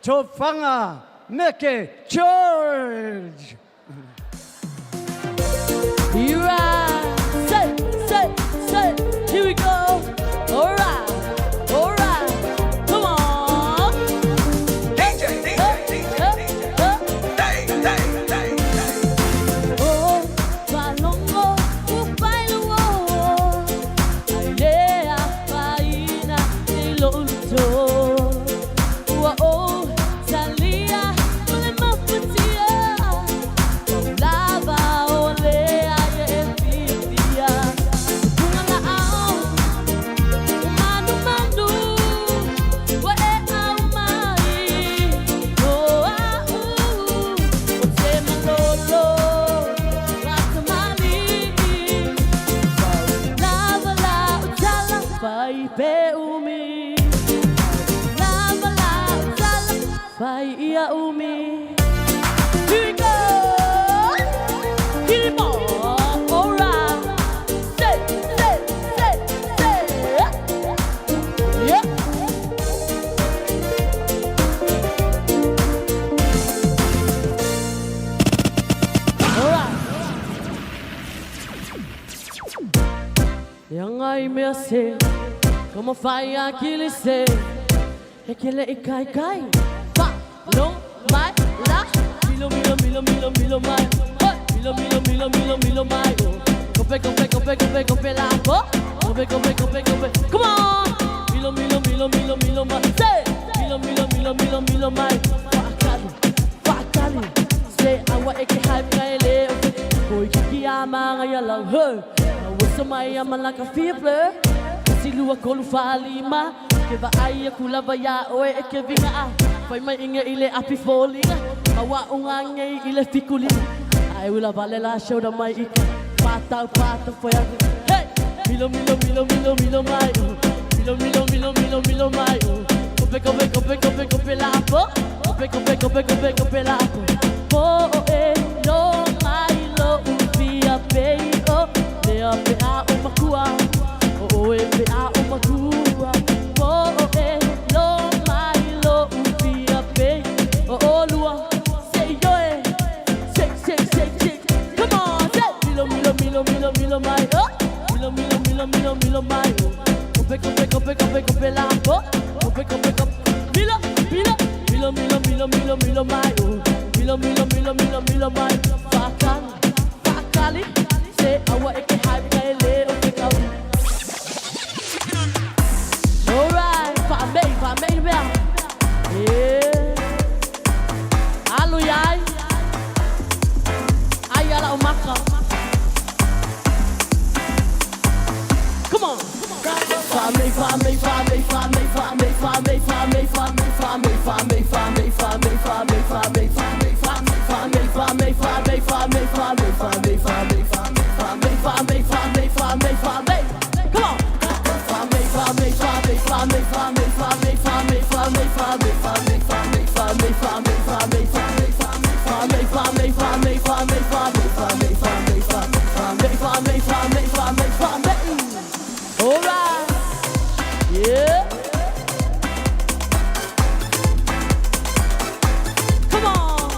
Tofaga Meke George. You right. Say. Here we go. All right. Come on. DJ. Oh, balongo, upailuo. Ailea, paina, iloluto. Oh, salia, ule mafutia. Lava, olea, yefitia. Bunga ao, manu, wae au mai. Oh, otema lolo, watamali. Lava la utala, fai pe umi. Lava la utala, fai ia umi. Here we go. Keep on, alright. Say. Yeah. Alright. Yang ai me se, como fai aquele se, aquele ikai. Pa, no, mai, la, milo mai, milo mai. Cope la, cope. Come on, milo mai, say, milo mai. Fakali, say awa eke hype kaile, koi kiki ama ngaya lang her. Wasamaya malaka fible, silua kolu falima, keva aya kula baya oe eke vinga a, fai mai inge ile api folinga, mawa ungange ile fikulina, ai ula vale la show da mai ika, pata foi a, hey, milo mai, milo mai, cope la po, cope la po, no mai lo upia pei o. Pea umakua, pea umakua, lo mai lo upia pe, lua, say yo, say, come on, say, milo mai, milo mai, cope la po, cope, milo mai, milo mai, fakali. Awa eke hype kaile oke kau. Alright, famei bea. Yeah. Alui'I. Ayala umaka. Come on. Famei. Come on. All right. Yeah. Come on.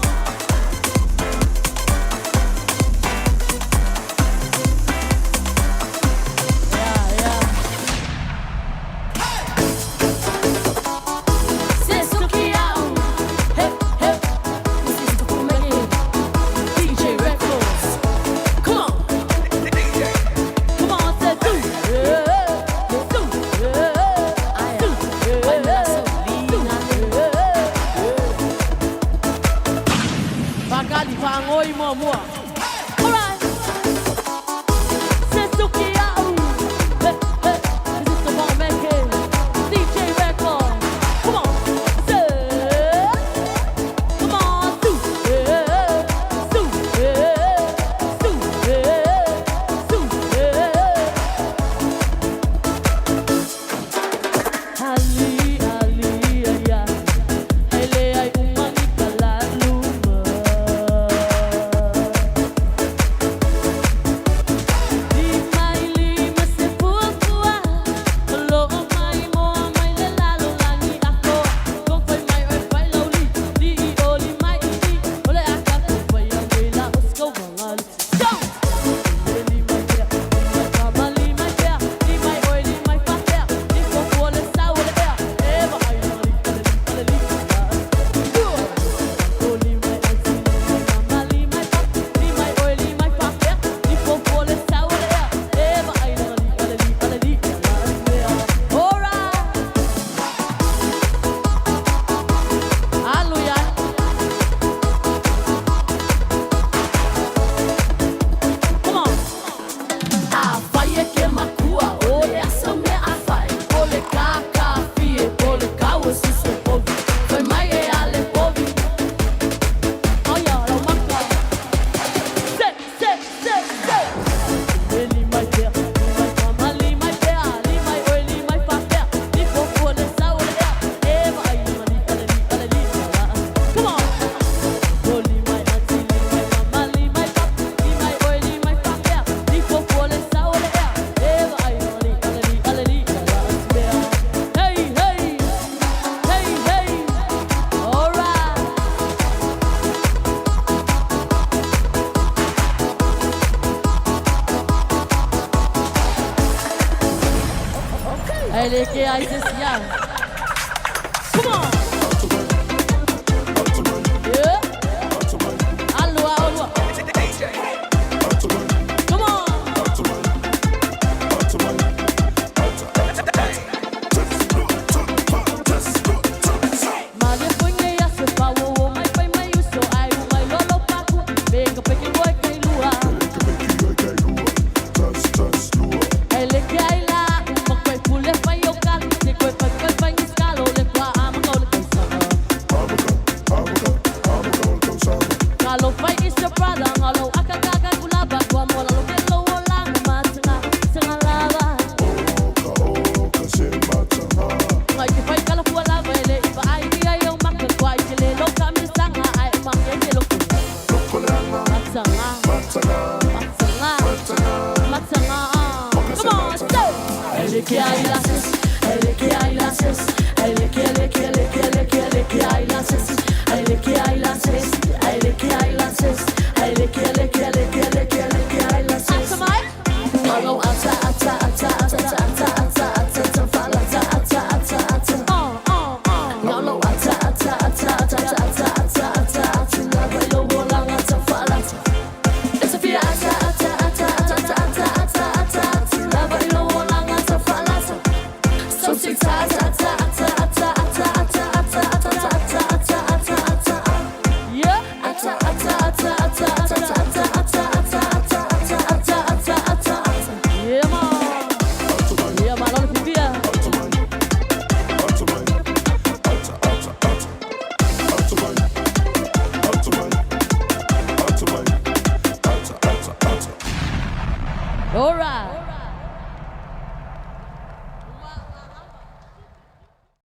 Eleke Isis, yeah. Come on. Yeah. Alwa, alwa. Come on. Mali punye ya sepa wo mai pai mai uso ai mai lolo paku. Mega peki boy kai lua. Eleke aila, makwai pule pai o kali. Se koi pai niskalo le kwa ama le kaisama. Kalau pai is the brother, kalau akakaga kulaba kwa mola lo kelo wala matanga sengalaba. Ngai ke pai kala kuala vele ipa ai dia yo makka kwa ikele lo kami sanga ai mange ke lo matanga. Come on, stop. Eleke ailases, eleke ailases, eleke ailases, eleke ailases, eleke ailases, eleke ailases. Atamai. Alo ata falata ata. Alo ata lava lo wola ata falata. It's a fia ata lava lo wola ata falata. So six ata. Yeah. Yeah, man. Yeah, man. All the people. All right.